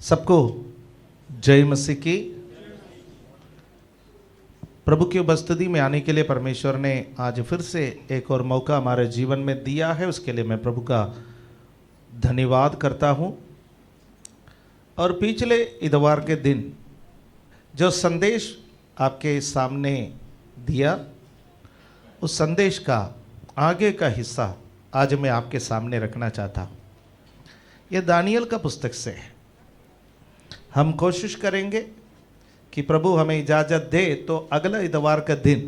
सबको जय मसीह की। प्रभु की उपस्थिति में आने के लिए परमेश्वर ने आज फिर से एक और मौका हमारे जीवन में दिया है, उसके लिए मैं प्रभु का धन्यवाद करता हूं। और पिछले इतवार के दिन जो संदेश आपके सामने दिया, उस संदेश का आगे का हिस्सा आज मैं आपके सामने रखना चाहता हूं। यह दानियल का पुस्तक से है। हम कोशिश करेंगे कि प्रभु हमें इजाज़त दे तो अगला इतवार का दिन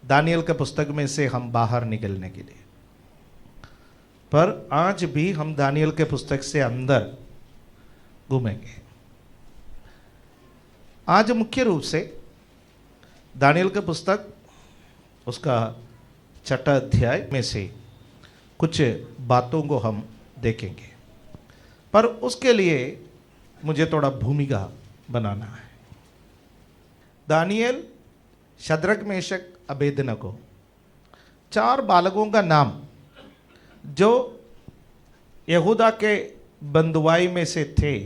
दानियल के पुस्तक में से हम बाहर निकलने के लिए, पर आज भी हम दानियल के पुस्तक से अंदर घूमेंगे। आज मुख्य रूप से दानियल के पुस्तक उसका 6वां अध्याय में से कुछ बातों को हम देखेंगे, पर उसके लिए मुझे थोड़ा भूमिका बनाना है। दानियल, शद्रक, मेशक, अबेदनगो, 4 बालकों का नाम जो यहूदा के बंधुआई में से थे,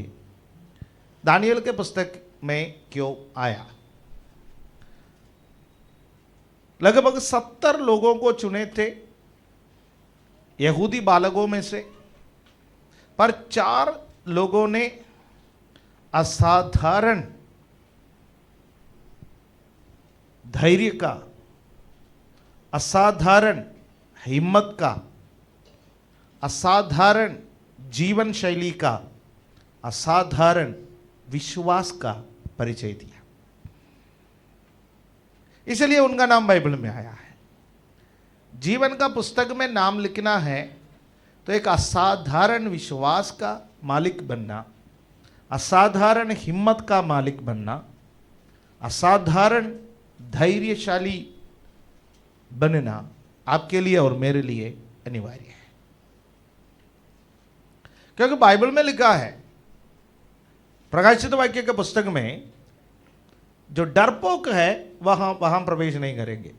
दानियल के पुस्तक में क्यों आया? लगभग 70 लोगों को चुने थे यहूदी बालकों में से, पर 4 लोगों ने असाधारण धैर्य का, असाधारण हिम्मत का, असाधारण जीवन शैली का, असाधारण विश्वास का परिचय दिया। इसलिए उनका नाम बाइबल में आया है। जीवन का पुस्तक में नाम लिखना है तो एक असाधारण विश्वास का मालिक बनना, असाधारण हिम्मत का मालिक बनना, असाधारण धैर्यशाली बनना आपके लिए और मेरे लिए अनिवार्य है। क्योंकि बाइबल में लिखा है, प्रकाशित वाक्य के पुस्तक में, जो डरपोक है वहां प्रवेश नहीं करेंगे।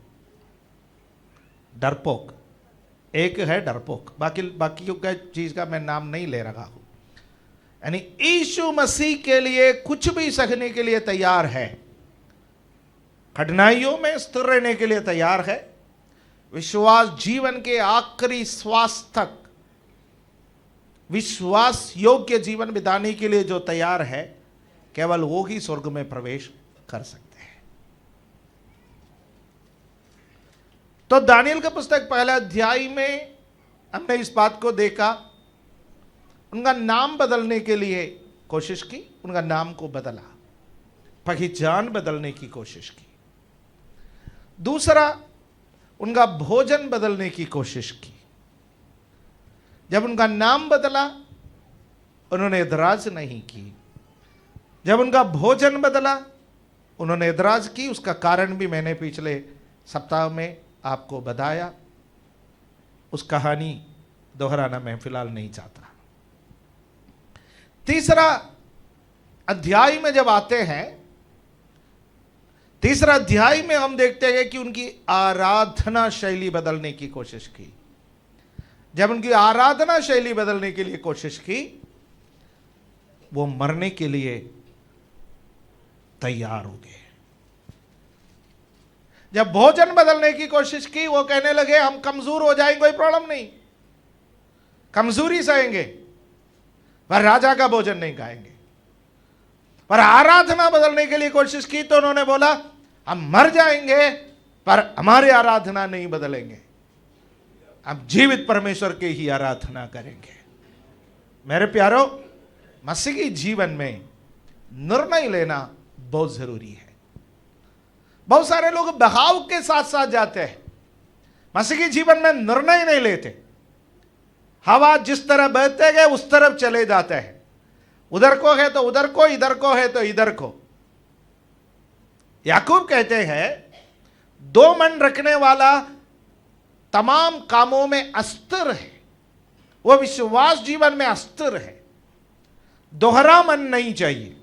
डरपोक एक है, डरपोक। बाकी का चीज का मैं नाम नहीं ले रहा हूं। यानी यीशु मसीह के लिए कुछ भी सहने के लिए तैयार है, कठिनाइयों में स्थिर रहने के लिए तैयार है, विश्वास जीवन के आखिरी श्वास तक विश्वास योग्य जीवन बिताने के लिए जो तैयार है, केवल वो ही स्वर्ग में प्रवेश कर सकते हैं। तो दानियल का पुस्तक 1 अध्याय में हमने इस बात को देखा। उनका नाम बदलने के लिए कोशिश की, उनका नाम को बदला, पहचान बदलने की कोशिश की। दूसरा, उनका भोजन बदलने की कोशिश की। जब उनका नाम बदला, उन्होंने एतराज नहीं की। जब उनका भोजन बदला, उन्होंने एतराज की। उसका कारण भी मैंने पिछले सप्ताह में आपको बताया। उस कहानी दोहराना मैं फिलहाल नहीं चाहता। तीसरा अध्याय में जब आते हैं, तीसरा अध्याय में हम देखते हैं कि उनकी आराधना शैली बदलने की कोशिश की। जब उनकी आराधना शैली बदलने के लिए कोशिश की, वो मरने के लिए तैयार हो गए। जब भोजन बदलने की कोशिश की, वो कहने लगे हम कमजोर हो जाएंगे, कोई प्रॉब्लम नहीं, कमजोरी सहेंगे, पर राजा का भोजन नहीं खाएंगे। पर आराधना बदलने के लिए कोशिश की तो उन्होंने बोला हम मर जाएंगे पर हमारी आराधना नहीं बदलेंगे, हम जीवित परमेश्वर की ही आराधना करेंगे। मेरे प्यारो, मसीही जीवन में निर्णय लेना बहुत जरूरी है। बहुत सारे लोग बहाव के साथ साथ जाते हैं, मसीही जीवन में निर्णय नहीं लेते। हवा जिस तरह बहते गए उस तरफ चले जाते हैं। उधर को है तो उधर को, इधर को है तो इधर को। याकूब कहते हैं 2 मन रखने वाला तमाम कामों में अस्थिर है, वो विश्वास जीवन में अस्थिर है। दोहरा मन नहीं चाहिए।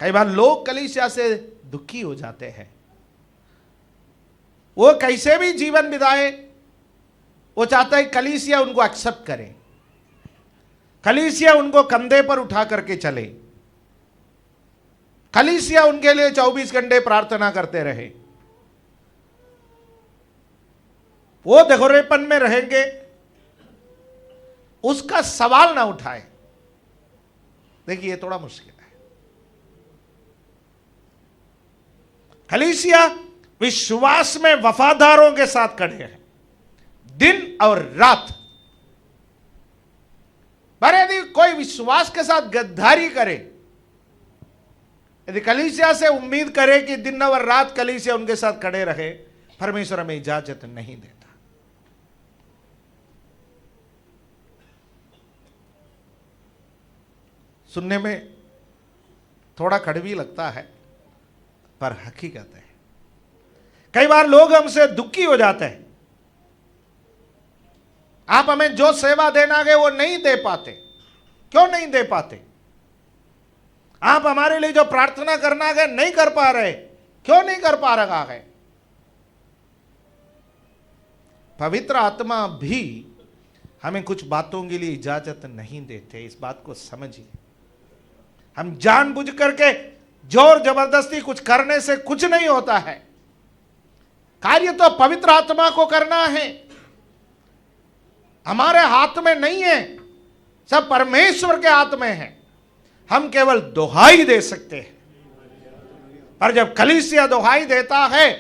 कई बार लोग कलीसिया से दुखी हो जाते हैं। वो कैसे भी जीवन बिताए, वो चाहता है कलीसिया उनको एक्सेप्ट करे। कलीसिया उनको कंधे पर उठा करके चले, कलीसिया उनके लिए 24 घंटे प्रार्थना करते रहे। वो दोहरेपन में रहेंगे, उसका सवाल ना उठाए। देखिए, ये थोड़ा मुश्किल है। कलीसिया विश्वास में वफादारों के साथ खड़े हैं दिन और रात। पर यदि कोई विश्वास के साथ गद्दारी करे, यदि कलीसिया से उम्मीद करे कि दिन और रात कलीसिया उनके साथ खड़े रहे, परमेश्वर हमें इजाजत नहीं देता। सुनने में थोड़ा कड़वी लगता है, पर हकीकत है। कई बार लोग हमसे दुखी हो जाते हैं, आप हमें जो सेवा देना है वो नहीं दे पाते। क्यों नहीं दे पाते? आप हमारे लिए जो प्रार्थना करना है नहीं कर पा रहे। क्यों नहीं कर पा रहा है? पवित्र आत्मा भी हमें कुछ बातों के लिए इजाजत नहीं देते। इस बात को समझिए। हम जानबूझ करके जोर जबरदस्ती कुछ करने से कुछ नहीं होता है। कार्य तो पवित्र आत्मा को करना है, हमारे हाथ में नहीं है, सब परमेश्वर के हाथ में है। हम केवल दुहाई दे सकते हैं। और जब कलीसिया दुहाई देता है,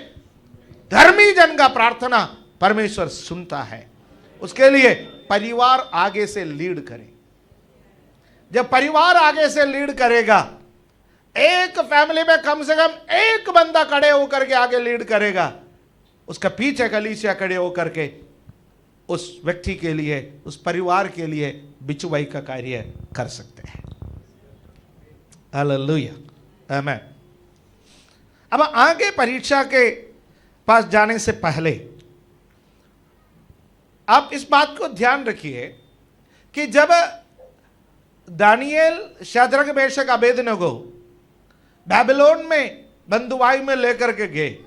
धर्मी जन का प्रार्थना परमेश्वर सुनता है। उसके लिए परिवार आगे से लीड करे। जब परिवार आगे से लीड करेगा, एक फैमिली में कम से कम एक बंदा खड़े होकर के आगे लीड करेगा, उसका पीछे कलीसिया खड़े होकर के उस व्यक्ति के लिए, उस परिवार के लिए बिचवाई का कार्य कर सकते हैं। हालेलुया, आमीन। अब आगे परीक्षा के पास जाने से पहले आप इस बात को ध्यान रखिए कि जब Daniel, Shadrach, Meshach, Abednego Babylon में बंदुआई में लेकर के गए,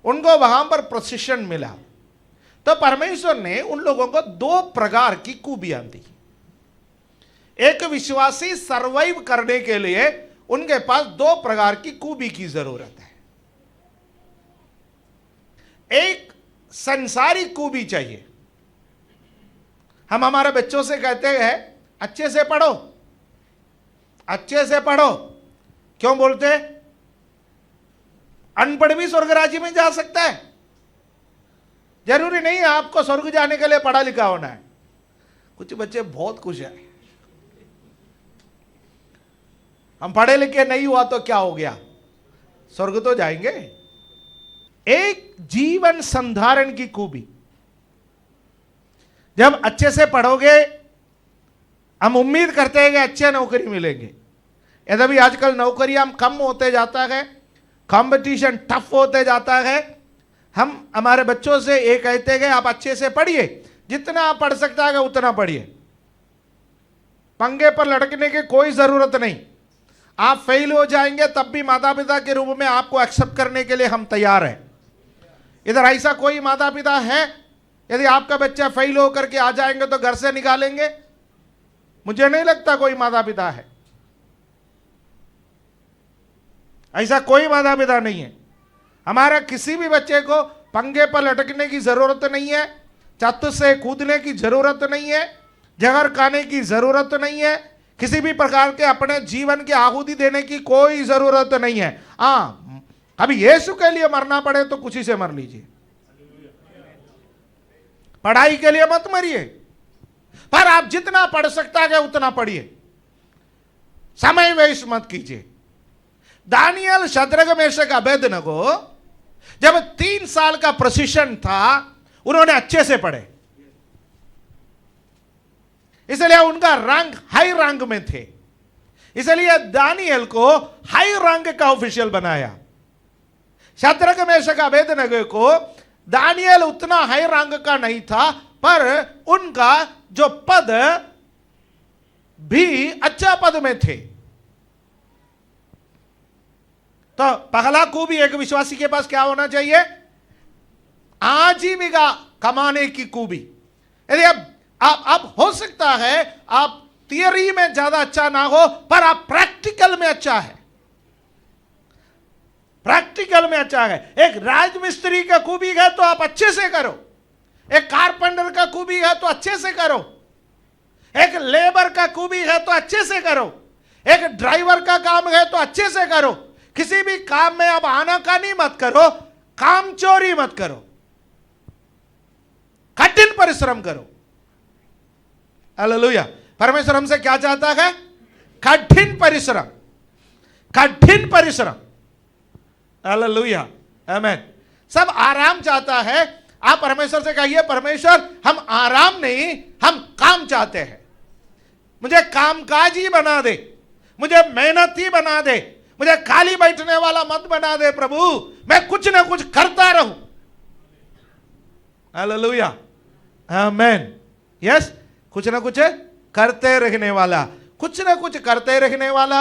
उनको वहां पर प्रशिक्षण मिला, तो परमेश्वर ने उन लोगों को 2 प्रकार की खूबियां दी। एक विश्वासी सर्वाइव करने के लिए उनके पास 2 प्रकार की खूबी की जरूरत है। एक संसारिक खूबी चाहिए। हम हमारे बच्चों से कहते हैं अच्छे से पढ़ो, अच्छे से पढ़ो। क्यों बोलते? अनपढ़ भी स्वर्ग राज्य में जा सकता है। जरूरी नहीं है आपको स्वर्ग जाने के लिए पढ़ा लिखा होना है। कुछ बच्चे बहुत खुश हैं, हम पढ़े लिखे नहीं हुआ तो क्या हो गया, स्वर्ग तो जाएंगे। एक जीवन संधारण की खूबी। जब अच्छे से पढ़ोगे, हम उम्मीद करते हैं कि अच्छे नौकरी मिलेंगे। यद्यपि आजकल नौकरियां कम होते जाता है, कंपटीशन टफ होते जाता है। हम हमारे बच्चों से ये कहते हैं आप अच्छे से पढ़िए, जितना आप पढ़ सकता है उतना पढ़िए, पंगे पर लटकने की कोई जरूरत नहीं। आप फेल हो जाएंगे तब भी माता पिता के रूप में आपको एक्सेप्ट करने के लिए हम तैयार हैं। इधर ऐसा कोई माता पिता है, यदि आपका बच्चा फेल होकर के आ जाएंगे तो घर से निकालेंगे? मुझे नहीं लगता कोई माता पिता है। ऐसा कोई माता पिता नहीं है। हमारा किसी भी बच्चे को पंगे पर लटकने की जरूरत नहीं है, छत से कूदने की जरूरत नहीं है, जहर खाने की जरूरत नहीं है, किसी भी प्रकार के अपने जीवन की आहुति देने की कोई जरूरत नहीं है। हाँ, अभी यीशु के लिए मरना पड़े तो कुछ ही से मर लीजिए, पढ़ाई के लिए मत मरिए। पर आप जितना पढ़ सकता है उतना पढ़िए, समय वेस्ट मत कीजिए। दानियल, शद्रक, मेशक, अबेदनगो जब 3 साल का प्रशिक्षण था, उन्होंने अच्छे से पढ़े, इसलिए उनका रैंक हाई रैंक में थे। इसलिए दानियल को हाई रैंक का ऑफिशियल बनाया। शद्रक, मेशक, अबेदनगो को दानियल उतना हाई रैंक का नहीं था, पर उनका जो पद भी अच्छा पद में थे। तो पहला खूबी एक विश्वासी के पास क्या होना चाहिए? आजीविका कमाने की खूबी। यदि अब हो सकता सकता है आप थियरी में ज्यादा अच्छा ना हो, पर आप प्रैक्टिकल में अच्छा है, प्रैक्टिकल में अच्छा है। एक राजमिस्त्री का खूबी है तो आप अच्छे से करो, एक कारपेंटर का खूबी है तो अच्छे से करो, एक लेबर का खूबी है तो अच्छे से करो, एक ड्राइवर का काम है तो अच्छे से करो। किसी भी काम में आप आनाकानी मत करो, काम चोरी मत करो, कठिन परिश्रम करो। हालेलुया। परमेश्वर हमसे क्या चाहता है? कठिन परिश्रम, कठिन परिश्रम। हालेलुया, आमीन। सब आराम चाहता है। आप परमेश्वर से कहिए, परमेश्वर हम आराम नहीं, हम काम चाहते हैं। मुझे कामकाजी बना दे, मुझे मेहनती बना दे, मुझे खाली बैठने वाला मत बना दे प्रभु, मैं कुछ ना कुछ करता रहूं। हालेलुया, आमीन। यस, कुछ ना कुछ करते रहने वाला, कुछ ना कुछ करते रहने वाला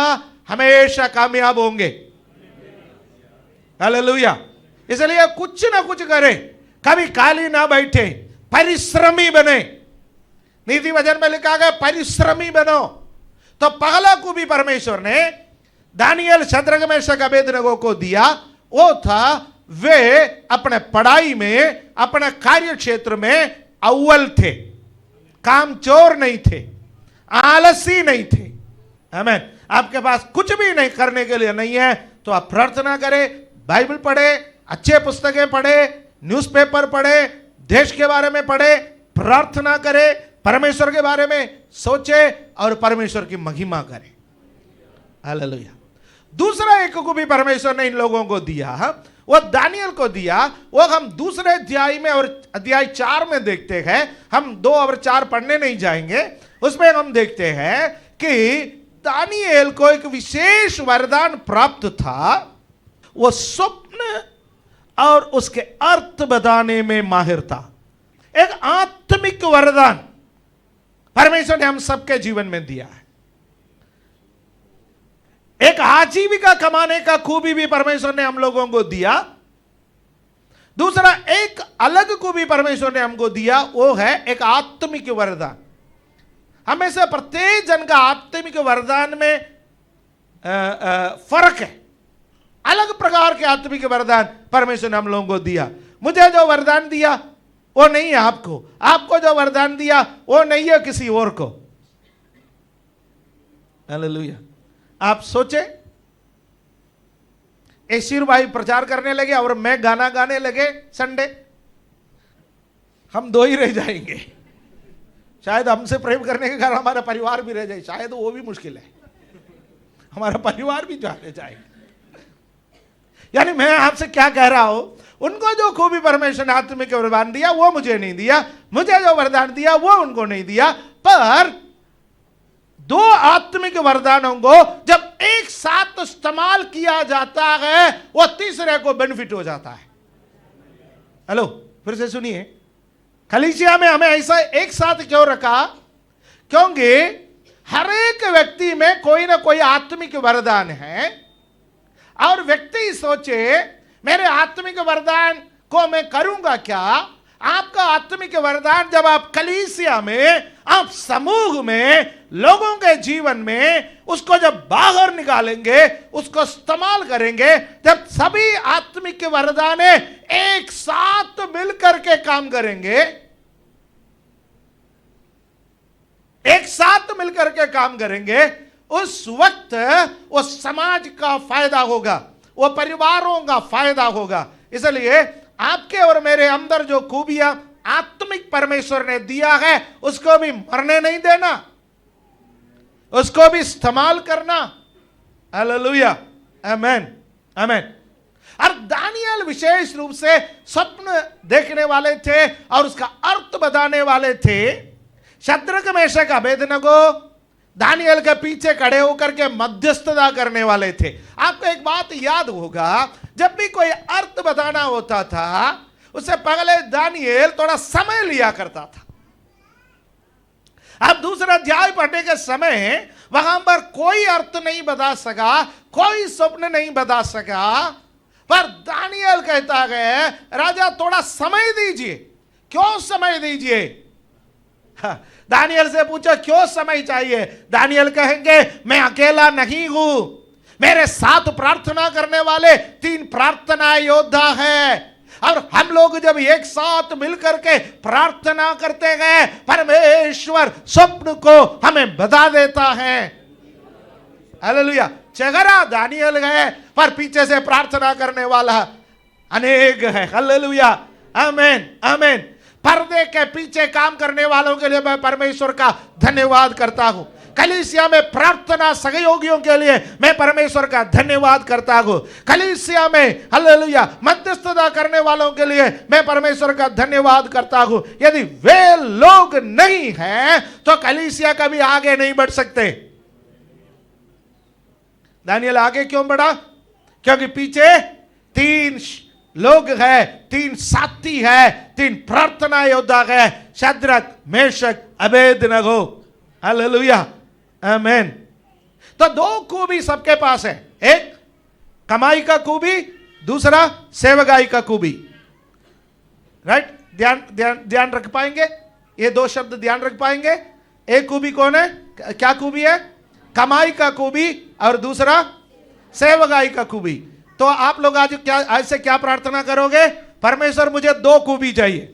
हमेशा कामयाब होंगे। हालेलुया। इसलिए कुछ ना कुछ करे, कभी खाली ना बैठे, परिश्रमी बने। नीति वचन में लिखा गया परिश्रमी बनो। तो पहला को भी परमेश्वर ने दानियल, शद्रक, मेशक, अबेदनगो को दिया, वो था वे अपने पढ़ाई में, अपने कार्य क्षेत्र में अव्वल थे, कामचोर नहीं थे, आलसी नहीं थे। आमीन। आपके पास कुछ भी नहीं करने के लिए नहीं है तो आप प्रार्थना करें, बाइबल पढ़े, अच्छे पुस्तकें पढ़े, न्यूज़पेपर पढ़े, देश के बारे में पढ़े, प्रार्थना करे, परमेश्वर के बारे में सोचे और परमेश्वर की महिमा करे। हालेलुया। दूसरा एक को भी परमेश्वर ने इन लोगों को दिया, वो दानियल को दिया। वो हम दूसरे अध्याय में और अध्याय 4 में देखते हैं। हम 2 और 4 पढ़ने नहीं जाएंगे, उसमें हम देखते हैं कि दानियल को एक विशेष वरदान प्राप्त था। वो स्वप्न और उसके अर्थ बताने में माहिर था। एक आत्मिक वरदान परमेश्वर ने हम सबके जीवन में दिया है। एक आजीविका कमाने का खूबी भी परमेश्वर ने हम लोगों को दिया। दूसरा एक अलग को भी परमेश्वर ने हमको दिया, वो है एक आत्मिक वरदान। हमें से प्रत्येक जन का आत्मिक वरदान में फर्क है। अलग प्रकार के आत्मिक वरदान परमेश्वर ने हम लोगों को दिया। मुझे जो वरदान दिया वो नहीं है आपको, आपको जो वरदान दिया वो नहीं है किसी और को। हालेलुया। आप सोचे, एसीर भाई प्रचार करने लगे और मैं गाना गाने लगे संडे, हम 2 ही रह जाएंगे। शायद हमसे प्रेम करने के कारण हमारा परिवार भी रह जाए, शायद वो भी मुश्किल है, हमारा परिवार भी जाने जाएगा। यानी मैं आपसे क्या कह रहा हूं, उनको जो खूबी परमेश्वर ने आत्मिक वरदान दिया वो मुझे नहीं दिया, मुझे जो वरदान दिया वो उनको नहीं दिया। पर 2 आत्मिक वरदानों को जब एक साथ इस्तेमाल किया जाता है, वो तीसरे को बेनिफिट हो जाता है। हेलो, फिर से सुनिए, कलीसिया में हमें ऐसा एक साथ क्यों रखा? क्योंकि हर एक व्यक्ति में कोई ना कोई आत्मिक वरदान है और व्यक्ति सोचे मेरे आत्मिक वरदान को मैं करूंगा क्या? आपका आत्मिक वरदान जब आप कलीसिया में, आप समूह में, लोगों के जीवन में उसको जब बाहर निकालेंगे, उसको इस्तेमाल करेंगे, जब सभी आत्मिक वरदान एक साथ मिलकर के काम करेंगे, एक साथ मिलकर के काम करेंगे, उस वक्त वो समाज का फायदा होगा, वो परिवारों का फायदा होगा। इसलिए आपके और मेरे अंदर जो खूबियां आत्मिक परमेश्वर ने दिया है, उसको भी मरने नहीं देना, उसको भी इस्तेमाल करना। हालेलुया, आमीन, आमीन। और दानियल विशेष रूप से स्वप्न देखने वाले थे और उसका अर्थ बताने वाले थे। शद्रक, मेशक, अबेदनगो दानियल के पीछे खड़े होकर के मध्यस्थता करने वाले थे। आपको एक बात याद होगा, जब भी कोई अर्थ बताना होता था उससे पहले दानियल थोड़ा समय लिया करता था। अब दूसरा अध्याय पढ़ने के समय वहां पर कोई अर्थ नहीं बता सका, कोई स्वप्न नहीं बता सका, पर दानियल कहता है राजा थोड़ा समय दीजिए। क्यों समय दीजिए? दानियल से पूछो क्यों समय चाहिए, दानियल कहेंगे मैं अकेला नहीं हूं, मेरे साथ प्रार्थना करने वाले 3 प्रार्थना योद्धा हैं, और हम लोग जब एक साथ मिलकर के प्रार्थना करते हैं परमेश्वर स्वप्न को हमें बता देता है। हालेलुया। चेहरा दानियल है पर पीछे से प्रार्थना करने वाला अनेक है। हालेलुया, आमीन आमीन। पर्दे के पीछे काम करने वालों के लिए मैं परमेश्वर का धन्यवाद करता हूं। कलीसिया में प्रार्थना सहयोगियों के लिए मैं परमेश्वर का धन्यवाद करता हूं। कलीसिया में हालेलुया मध्यस्थता करने वालों के लिए मैं परमेश्वर का धन्यवाद करता हूं। यदि वे लोग नहीं हैं तो कलीसिया कभी आगे नहीं बढ़ सकते। दानियल आगे क्यों बढ़ा? क्योंकि पीछे 3 लोग हैं, 3 साथी है, 3 प्रार्थना योद्धा है, शद्रक मेशक अबेदनगो। हालेलुया, आमीन। तो 2 खूबी सबके पास है, एक कमाई का खूबी, दूसरा सेवकाई का खूबी। राइट, ध्यान रख पाएंगे? ये 2 शब्द ध्यान रख पाएंगे? एक खूबी कौन है? क्या खूबी है? कमाई का खूबी, और दूसरा सेवकाई का खूबी। तो आप लोग आज से क्या प्रार्थना करोगे? परमेश्वर मुझे 2 खूबी चाहिए,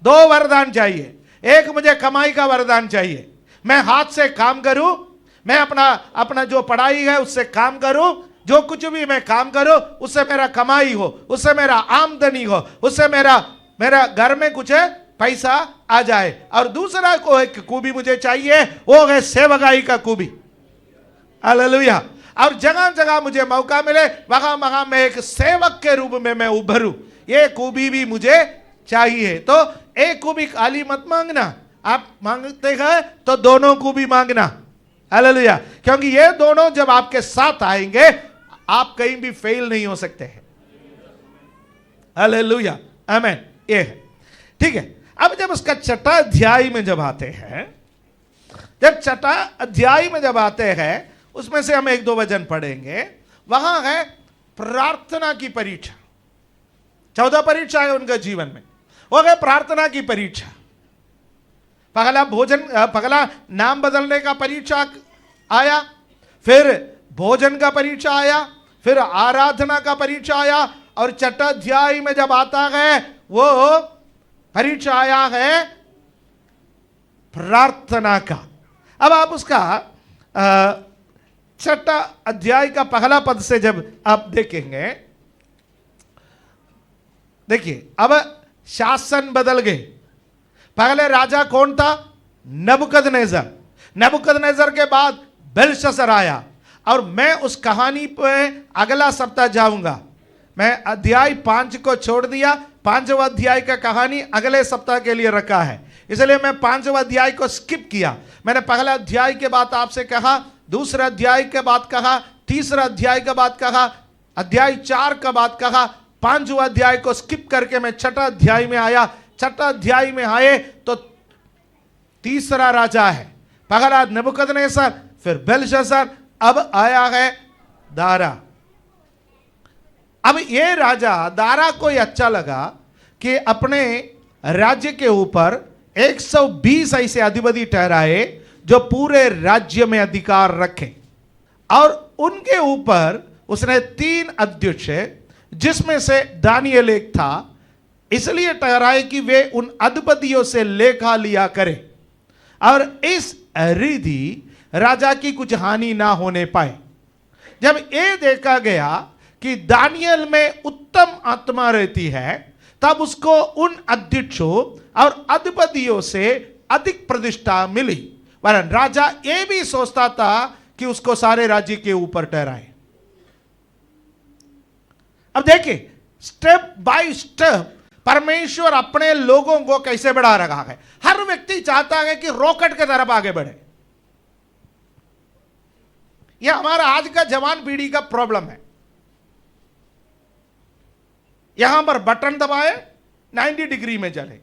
2 वरदान चाहिए। एक मुझे कमाई का वरदान चाहिए, मैं हाथ से काम करूं, मैं अपना जो पढ़ाई है उससे काम करूं, जो कुछ भी मैं काम करूं उससे मेरा कमाई हो, उससे मेरा आमदनी हो, उससे मेरा घर में कुछ पैसा आ जाए। और दूसरा को एक खूबी मुझे चाहिए, वो है सेवकाई का खूबी। हालेलुया। और जगह जगह मुझे मौका मिले वहां मैं एक सेवक के रूप में मैं उभरूं, ये खूबी भी मुझे चाहिए। तो एक खूबी खाली मत मांगना, आप मांगते हैं तो दोनों खूबी मांगना। हालेलुया। क्योंकि ये दोनों जब आपके साथ आएंगे आप कहीं भी फेल नहीं हो सकते हैं। हालेलुया, आमीन। ये है, ठीक है। अब जब उसका 6ठा अध्याय में जब आते हैं, जब 6ठा अध्याय में जब आते हैं, उसमें से हम 1-2 वचन पढ़ेंगे। वहां है प्रार्थना की परीक्षा। 14 परीक्षा है उनके जीवन में, वो है प्रार्थना की परीक्षा। पहला नाम बदलने का परीक्षा आया, फिर भोजन का परीक्षा आया, फिर आराधना का परीक्षा आया, और 6ठा अध्याय में जब आता है वो परीक्षा आया है प्रार्थना का। अब आप उसका 6ठा अध्याय का पहला पद से जब आप देखेंगे, देखिए अब शासन बदल गए। पहले राजा कौन था? नबूकदनेस्सर। नबूकदनेस्सर के बाद बेलशस्सर आया, और मैं उस कहानी पे अगला सप्ताह जाऊंगा। मैं अध्याय 5 को छोड़ दिया, 5वां अध्याय का कहानी अगले सप्ताह के लिए रखा है, इसलिए मैं 5वां अध्याय को स्किप किया। मैंने पहला अध्याय के बाद आपसे कहा, दूसरा अध्याय के बाद कहा, तीसरा अध्याय के बाद कहा, अध्याय 4 का बाद कहा, 5वां अध्याय को स्किप करके मैं 6ठा अध्याय में आया। 6ठा अध्याय में आए तो तीसरा राजा है, पहला नबूकदनेस्सर, फिर बेलशस्सर, अब आया है दारा। अब ये राजा दारा को ये अच्छा लगा कि अपने राज्य के ऊपर 120 ऐसे अधिपति ठहराए जो पूरे राज्य में अधिकार रखें, और उनके ऊपर उसने 3 अध्यक्ष जिसमें से दानियल एक था, इसलिए ठहराए कि वे उन अधिपतियों से लेखा लिया करें, और इस रिधि राजा की कुछ हानि ना होने पाए। जब ये देखा गया कि दानियल में उत्तम आत्मा रहती है, तब उसको उन अध्यक्षों और अधिपतियों से अधिक प्रतिष्ठा मिली, वरन राजा ये भी सोचता था कि उसको सारे राज्य के ऊपर ठहराए। अब देखिए स्टेप बाय स्टेप परमेश्वर अपने लोगों को कैसे बढ़ा रहा है। हर व्यक्ति चाहता है कि रॉकेट की तरफ आगे बढ़े। यह हमारा आज का जवान पीढ़ी का प्रॉब्लम है। यहां पर बटन दबाए 90 डिग्री में चले।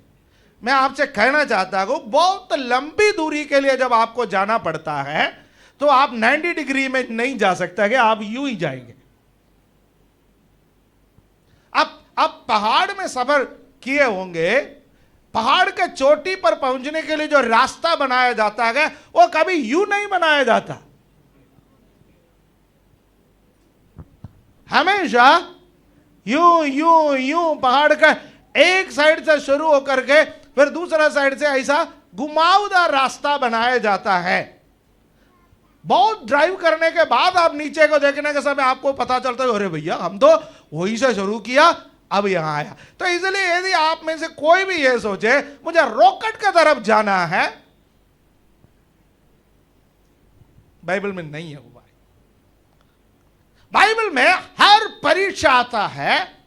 मैं आपसे कहना चाहता हूं, बहुत लंबी दूरी के लिए जब आपको जाना पड़ता है तो आप 90 डिग्री में नहीं जा सकते कि आप यूं ही जाएंगे। आप पहाड़ में सफर किए होंगे, पहाड़ के चोटी पर पहुंचने के लिए जो रास्ता बनाया जाता है वो कभी यूं नहीं बनाया जाता, हमेशा यूं यूं यूं पहाड़ का एक साइड से शुरू होकर के फिर दूसरा साइड से ऐसा घुमावदार रास्ता बनाया जाता है। बहुत ड्राइव करने के बाद आप नीचे को देखने के समय आपको पता चलता है अरे भैया हम तो वहीं से शुरू किया अब यहां आया। तो इसलिए यदि आप में से कोई भी ये सोचे मुझे रॉकेट की तरफ जाना है, बाइबल में नहीं है वो बात। बाइबल में हर परीक्षा आता है,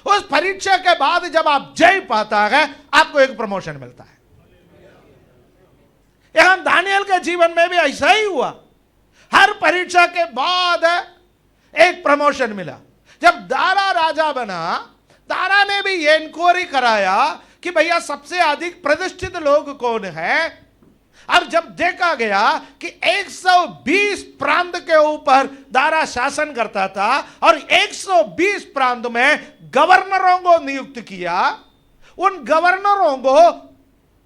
उस परीक्षा के बाद जब आप जय पाता है आपको एक प्रमोशन मिलता है। यहां दानियल के जीवन में भी ऐसा ही हुआ, हर परीक्षा के बाद एक प्रमोशन मिला। जब दारा राजा बना, दारा ने भी ये इंक्वायरी कराया कि भैया सबसे अधिक प्रतिष्ठित लोग कौन है। अब जब देखा गया कि 120 प्रांत के ऊपर दारा शासन करता था और 120 प्रांत में गवर्नरों को नियुक्त किया, उन गवर्नरों को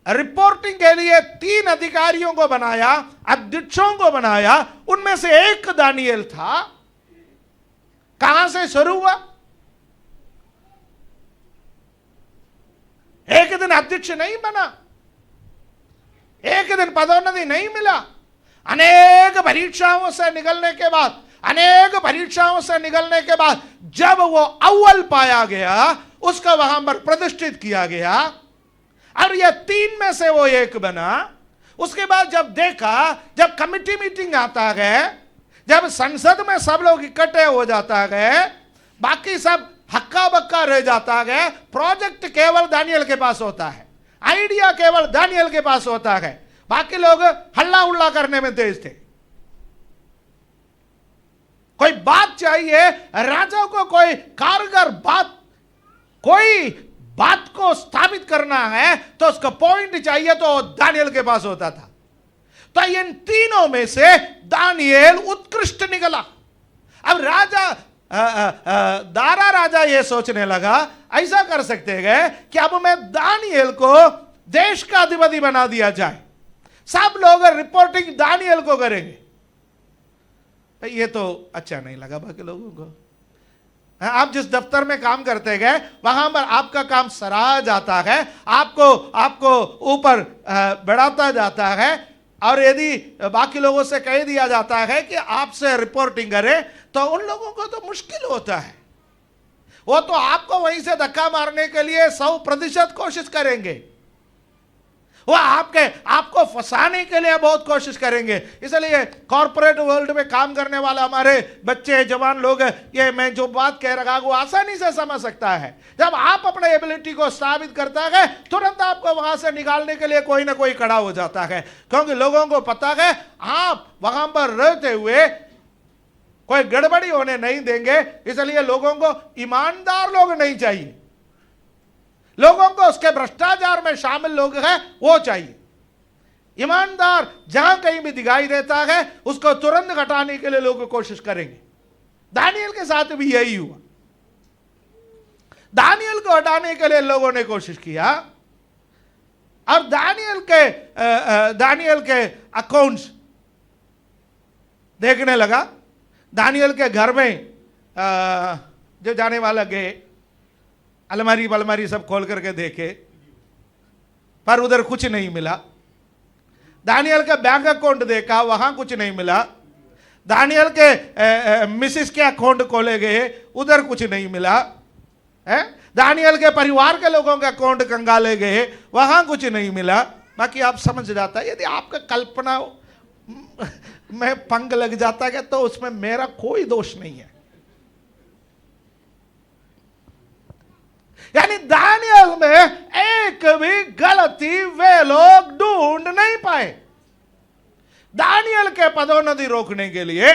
रिपोर्टिंग के लिए 3 अधिकारियों को बनाया, अध्यक्षों को बनाया, उनमें से एक दानियल था। कहां से शुरू हुआ? एक दिन अध्यक्ष नहीं बना, एक दिन पदोन्नति नहीं मिला। अनेक परीक्षाओं से निकलने के बाद, अनेक परीक्षाओं से निकलने के बाद जब वो अव्वल पाया गया, उसका वहां पर प्रतिष्ठित किया गया और यह 3 में से वो एक बना। उसके बाद जब देखा, जब कमिटी मीटिंग आता है, जब संसद में सब लोग इकट्ठे हो जाता है, बाकी सब हक्का बक्का रह जाता है, प्रोजेक्ट केवल दानियल के पास होता है, आइडिया केवल दानियल के पास होता है, बाकी लोग हल्ला उल्ला करने में तेज थे। कोई बात चाहिए राजा को, कोई कारगर बात, कोई बात को स्थापित करना है तो उसका पॉइंट चाहिए, तो दानियल के पास होता था। तो इन तीनों में से दानियल उत्कृष्ट निकला। अब राजा दारा राजा ये सोचने लगा ऐसा कर सकते हैं कि अब मैं दानियल को देश का अधिपति बना दिया जाए, सब लोग रिपोर्टिंग दानियल को करेंगे। ये तो अच्छा नहीं लगा बाकी लोगों को। आप जिस दफ्तर में काम करते गए वहां पर आपका काम सराहा जाता है, आपको ऊपर बढ़ाता जाता है, और यदि बाकी लोगों से कह दिया जाता है कि आपसे रिपोर्टिंग करें तो उन लोगों को तो मुश्किल होता है। वो तो आपको वहीं से धक्का मारने के लिए 100% कोशिश करेंगे, वो आपको फंसाने के लिए बहुत कोशिश करेंगे। इसलिए कॉर्पोरेट वर्ल्ड में काम करने वाला हमारे बच्चे जवान लोग, ये मैं जो बात कह रहा हूं वो आसानी से समझ सकता है। जब आप अपने एबिलिटी को साबित करता है तुरंत आपको वहां से निकालने के लिए कोई ना कोई खड़ा हो जाता है, क्योंकि लोगों को पता है आप वहां पर रहते हुए कोई गड़बड़ी होने नहीं देंगे। इसलिए लोगों को ईमानदार लोग नहीं चाहिए, लोगों को उसके भ्रष्टाचार में शामिल लोग हैं वो चाहिए। ईमानदार जहां कहीं भी दिखाई देता है उसको तुरंत हटाने के लिए लोग कोशिश करेंगे। दानियल के साथ भी यही हुआ, दानियल को हटाने के लिए लोगों ने कोशिश किया और दानियल के अकाउंट्स देखने लगा। दानियल के घर में जो जाने वाला गए, अलमारी सब खोल करके देखे, पर उधर कुछ नहीं मिला। दानियल का बैंक अकाउंट देखा, वहां कुछ नहीं मिला। दानियल के मिसेस के अकाउंट खोले गए, उधर कुछ नहीं मिला। दानियल के परिवार के लोगों के अकाउंट कंगाले गए, वहां कुछ नहीं मिला। बाकी आप समझ जाता है, यदि आपका कल्पना में पंग लग जाता है तो उसमें मेरा कोई दोष नहीं है। यानी दानियल में एक भी गलती वे लोग ढूंढ नहीं पाए। दानियल के पदोन्नति रोकने के लिए,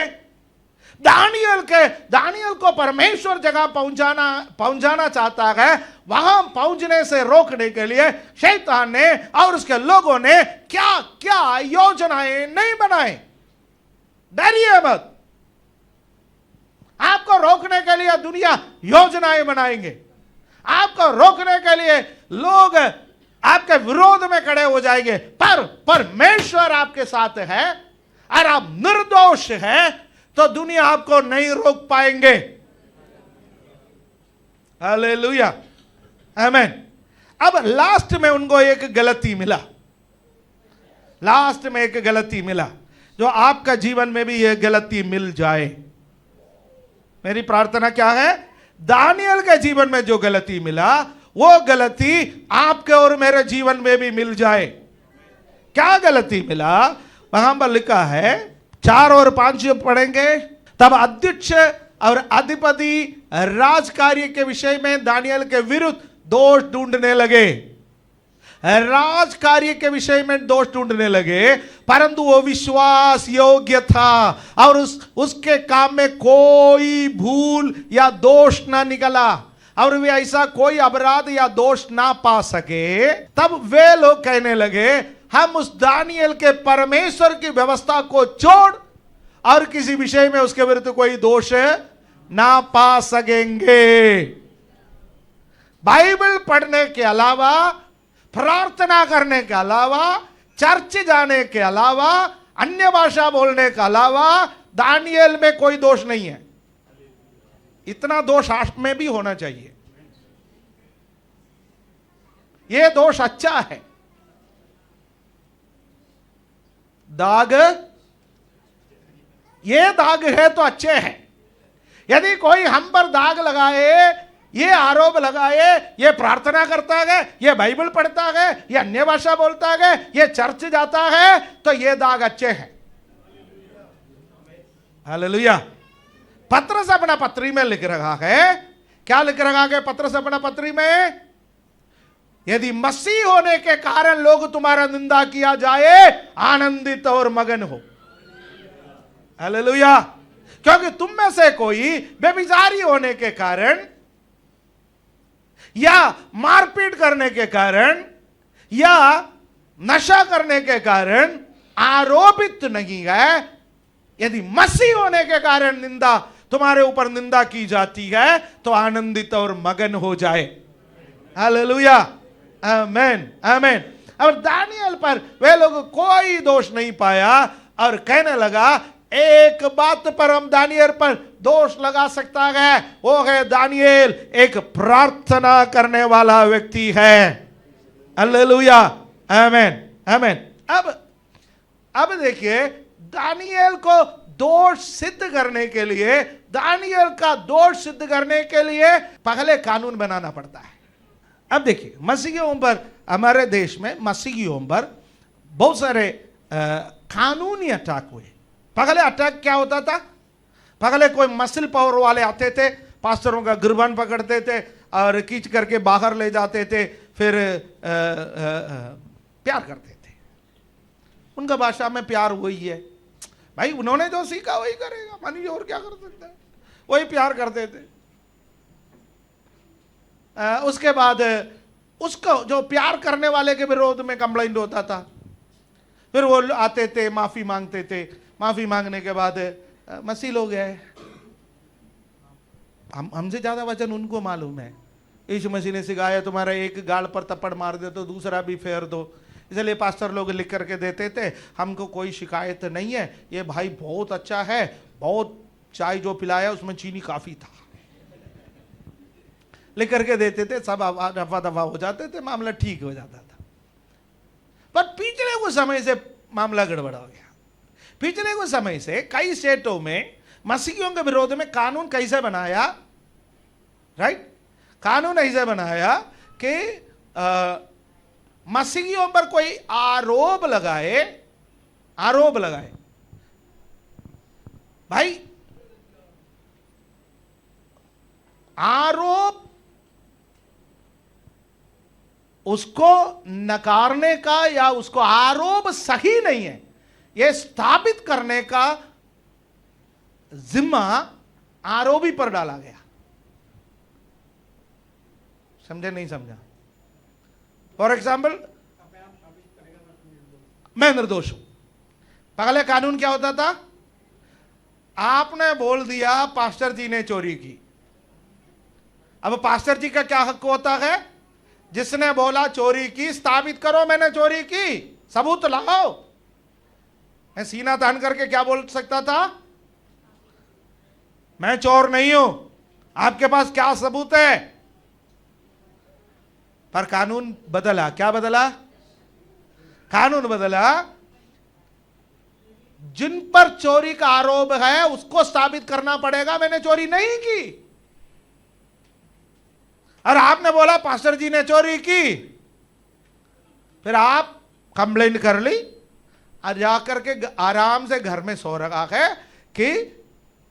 दानियल को परमेश्वर जगह पहुंचाना चाहता है, वहां पहुंचने से रोकने के लिए शैतान ने और उसके लोगों ने क्या क्या योजनाएं नहीं बनाए। डरिए मत, आपको रोकने के लिए दुनिया योजनाएं बनाएंगे, आपको रोकने के लिए लोग आपके विरोध में खड़े हो जाएंगे, पर परमेश्वर आपके साथ है और आप निर्दोष हैं, तो दुनिया आपको नहीं रोक पाएंगे। हालेलुया, आमीन। अब लास्ट में उनको एक गलती मिला, लास्ट में एक गलती मिला, जो आपका जीवन में भी यह गलती मिल जाए। मेरी प्रार्थना क्या है, दानियल के जीवन में जो गलती मिला वो गलती आपके और मेरे जीवन में भी मिल जाए। क्या गलती मिला, वहां पर लिखा है 4 और 5 पढ़ेंगे। तब अध्यक्ष और अधिपति राज कार्य के विषय में दानियल के विरुद्ध दोष ढूंढने लगे, राज कार्य के विषय में दोष ढूंढने लगे, परंतु वो विश्वास योग्य था और उसके काम में कोई भूल या दोष ना निकला और वे ऐसा कोई अपराध या दोष ना पा सके। तब वे लोग कहने लगे, हम उस दानियल के परमेश्वर की व्यवस्था को छोड़ और किसी विषय में उसके विरुद्ध कोई दोष ना पा सकेंगे। बाइबल पढ़ने के अलावा, प्रार्थना करने के अलावा, चर्च जाने के अलावा, अन्य भाषा बोलने के अलावा दानियल में कोई दोष नहीं है। इतना दोष आप में भी होना चाहिए। यह दोष अच्छा है। दाग, ये दाग है तो अच्छे हैं। यदि कोई हम पर दाग लगाए, ये आरोप लगाए, ये प्रार्थना करता है, ये बाइबल पढ़ता है, ये अन्य भाषा बोलता है, ये चर्च जाता है, तो ये दाग अच्छे हैं। हालेलुया। पत्रस अपना पत्री में लिख रहा है, क्या लिख रहा है पत्रस अपना पत्री में, यदि मसीह होने के कारण लोग तुम्हारा निंदा किया जाए, आनंदित और मगन हो। हालेलुया। क्योंकि तुम में से कोई व्यभिचारी होने के कारण या मारपीट करने के कारण या नशा करने के कारण आरोपित नहीं है। यदि मसीह होने के कारण निंदा तुम्हारे ऊपर निंदा की जाती है, तो आनंदित और मगन हो जाए। हालेलुया, आमीन, आमीन। और दानियल पर वे लोग कोई दोष नहीं पाया और कहने लगा, एक बात पर हम दानियल पर दोष लगा सकता है, वो है दानियल एक प्रार्थना करने वाला व्यक्ति है। हालेलुया, आमीन, आमीन। अब देखिए, दानियल को दोष सिद्ध करने के लिए, दानियल का दोष सिद्ध करने के लिए पहले कानून बनाना पड़ता है। अब देखिए, मसीहियों पर, हमारे देश में मसीहियों पर बहुत सारे कानूनी अटैक हुए। पहले अटैक क्या होता था, पहले कोई मसल पावर वाले आते थे, पास्टरों का गिरबान पकड़ते थे और खींच करके बाहर ले जाते थे, फिर प्यार करते थे। उनका भाषा में प्यार वही है भाई, उन्होंने जो सीखा वही करेगा, मानिए और क्या कर सकता है, वही प्यार करते थे। उसके बाद उसको जो प्यार करने वाले के विरोध में कंप्लेंट होता था, फिर वो आते थे, माफी मांगते थे, माफी मांगने के बाद मसीह लोग है, हमसे ज्यादा वचन उनको मालूम है। यीशु मसीह ने सिखाया, तुम्हारा एक गाल पर थप्पड़ मार दे तो दूसरा भी फेर दो। इसलिए पास्टर लोग लिख करके देते थे, हमको कोई शिकायत नहीं है, ये भाई बहुत अच्छा है, बहुत चाय जो पिलाया उसमें चीनी काफी था, लिख करके देते थे। सब रफा दफा हो जाते थे, मामला ठीक हो जाता था। पर पिछले कुछ समय से मामला गड़बड़ हो गया। पिछले कुछ समय से कई स्टेटों में मसीहियों के विरोध में कानून कैसे बनाया, राइट, कानून ऐसे बनाया कि मसीहियों पर कोई आरोप लगाए भाई, आरोप उसको नकारने का या उसको आरोप सही नहीं है, यह स्थापित करने का जिम्मा आरोपी पर डाला गया। समझे नहीं समझा? फॉर एग्जाम्पल, मैं निर्दोष हूं। पहले कानून क्या होता था, आपने बोल दिया पास्टर जी ने चोरी की, अब पास्टर जी का क्या हक होता है, जिसने बोला चोरी की, स्थापित करो मैंने चोरी की, सबूत लाओ। मैं सीना तान करके क्या बोल सकता था? मैं चोर नहीं हूं, आपके पास क्या सबूत है? पर कानून बदला। क्या बदला? कानून बदला। जिन पर चोरी का आरोप है उसको साबित करना पड़ेगा मैंने चोरी नहीं की। और आपने बोला पास्टर जी ने चोरी की, फिर आप कंप्लेंट कर ली और जाकर के आराम से घर में सो रखा है कि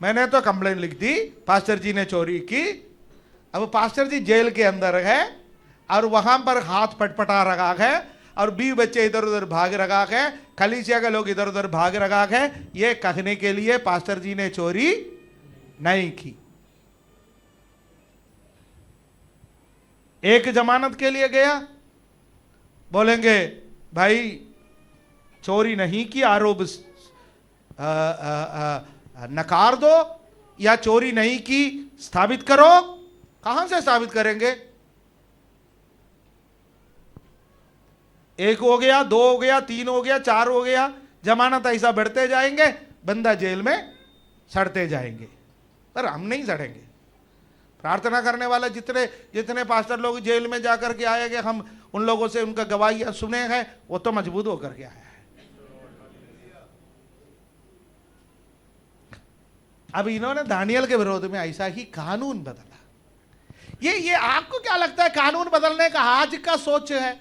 मैंने तो कंप्लेंट लिख दी, पास्टर जी ने चोरी की। अब पास्टर जी जेल के अंदर है और वहां पर हाथ पटपटा रखा है और 20 बच्चे इधर उधर भाग रखा है, कलीसिया के लोग इधर उधर भाग रखा है, ये कहने के लिए पास्टर जी ने चोरी नहीं की। एक जमानत के लिए गया, बोलेंगे भाई चोरी नहीं की, आरोप नकार दो, या चोरी नहीं की स्थापित करो। कहां से स्थापित करेंगे? एक हो गया, 2 हो गया, 3 हो गया, 4 हो गया, जमानत ऐसा बढ़ते जाएंगे, बंदा जेल में सड़ते जाएंगे। पर हम नहीं सड़ेंगे। प्रार्थना करने वाले जितने जितने पास्टर लोग जेल में जाकर के आए, हम उन लोगों से उनका गवाहियां सुने हैं, वो तो मजबूत होकर के आया है। अब इन्होंने दानियल के विरोध में ऐसा ही कानून बदला। ये आपको क्या लगता है कानून बदलने का आज का सोच है?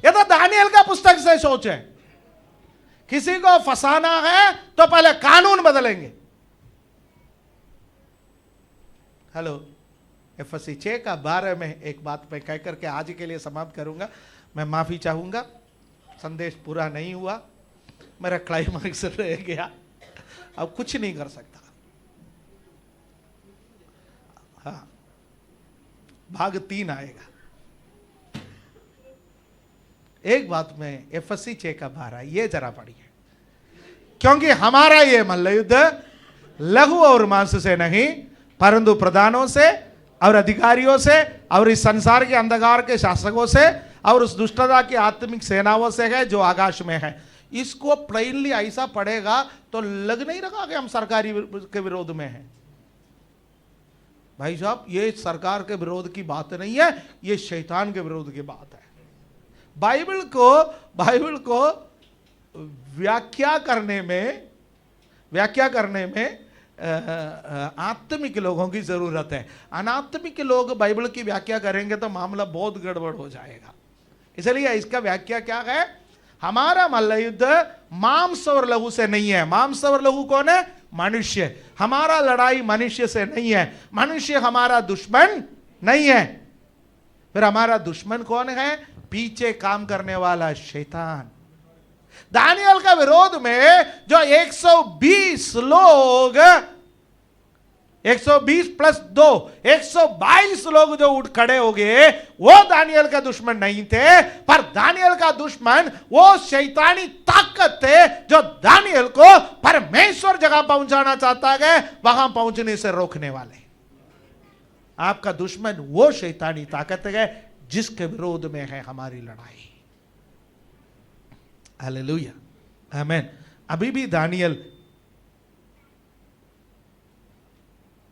ये तो दानियल का पुस्तक से सोच है। किसी को फंसाना है तो पहले कानून बदलेंगे। हेलो, एफएससी 6 का 12 में एक बात मैं कह करके आज के लिए समाप्त करूंगा। मैं माफी चाहूंगा, संदेश पूरा नहीं हुआ, मेरा क्लाइमैक्स रह गया, अब कुछ नहीं कर सकता। हाँ, भाग 3 आएगा। एक बात में एफएससी 6 का 12 ये जरा पढ़िए, क्योंकि हमारा ये मल्ल युद्ध लघु और मांस से नहीं परंतु प्रधानों से और अधिकारियों से और इस संसार के अंधकार के शासकों से और उस दुष्टता की आत्मिक सेनाओं से है जो आकाश में है। इसको प्लेनली ऐसा पढ़ेगा तो लग नहीं रहा कि हम सरकारी के विरोध में हैं। भाई साहब, ये सरकार के विरोध की बात नहीं है, ये शैतान के विरोध की बात है। बाइबल को व्याख्या करने में आत्मिक लोगों की जरूरत है। अनात्मिक लोग बाइबल की व्याख्या करेंगे तो मामला बहुत गड़बड़ हो जाएगा। इसलिए इसका व्याख्या क्या है? हमारा मल्ल युद्ध मांस और लहू से नहीं है। मांस और लहू कौन है? मनुष्य। हमारा लड़ाई मनुष्य से नहीं है। मनुष्य हमारा दुश्मन नहीं है। फिर हमारा दुश्मन कौन है? पीछे काम करने वाला शैतान। दानियल का विरोध में जो 120 लोग, 120 + 2 122 लोग जो उठ खड़े हो गए, वो दानियल का दुश्मन नहीं थे, पर दानियल का दुश्मन वो शैतानी ताकत थे जो दानियल को परमेश्वर जगह पहुंचाना चाहता है, वहां पहुंचने से रोकने वाले। आपका दुश्मन वो शैतानी ताकत है जिसके विरोध में है हमारी लड़ाई। हालेलुया, आमीन। अभी भी दानियल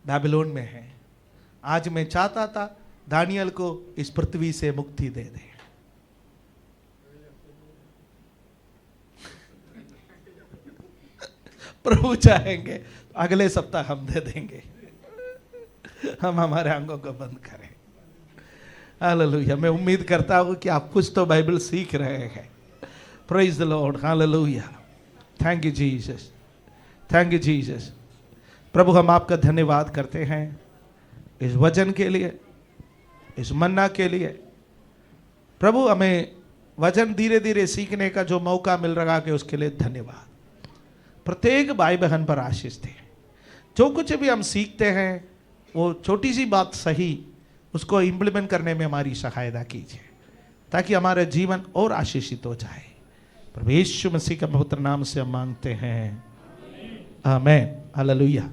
बेबीलोन में है। आज मैं चाहता था दानियल को इस पृथ्वी से मुक्ति दे दे। प्रभु चाहेंगे अगले सप्ताह हम दे देंगे। हम हमारे अंगों को बंद करें। हालेलुया। मैं उम्मीद करता हूं कि आप कुछ तो बाइबल सीख रहे हैं। Praise the Lord. Hallelujah. Thank you Jesus, thank you Jesus. प्रभु, हम आपका धन्यवाद करते हैं इस वचन के लिए, इस मन्ना के लिए। प्रभु, हमें वचन धीरे धीरे सीखने का जो मौका मिल रहा है उसके लिए धन्यवाद। प्रत्येक भाई बहन पर आशीष दे। जो कुछ भी हम सीखते हैं वो छोटी सी बात सही, उसको इम्प्लीमेंट करने में हमारी सहायता कीजिए, ताकि हमारा जीवन और आशीषित हो जाए। प्रभु यीशु मसीह के पवित्र नाम से हम मांगते हैं, आमीन। हालेलुया।